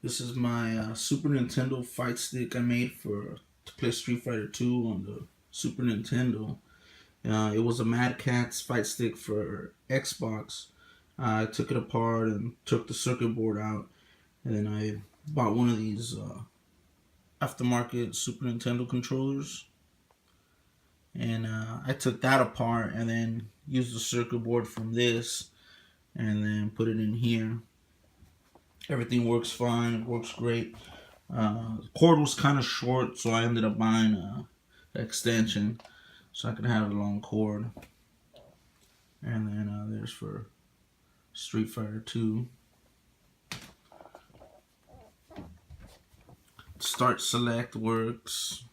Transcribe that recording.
This is my Super Nintendo Fightstick I made to play Street Fighter 2 on the Super Nintendo. It was a madcatz Fightstick for Xbox. I took it apart and took the circuit board out, and then I bought one of these aftermarket Super Nintendo controllers, and I took that apart and then used the circuit board from this, and then put it in here. Everything works fine. It works great. The cord was kind of short, so I ended up buying an extension so I could have a long cord. And then there's for Street Fighter 2. Start select works.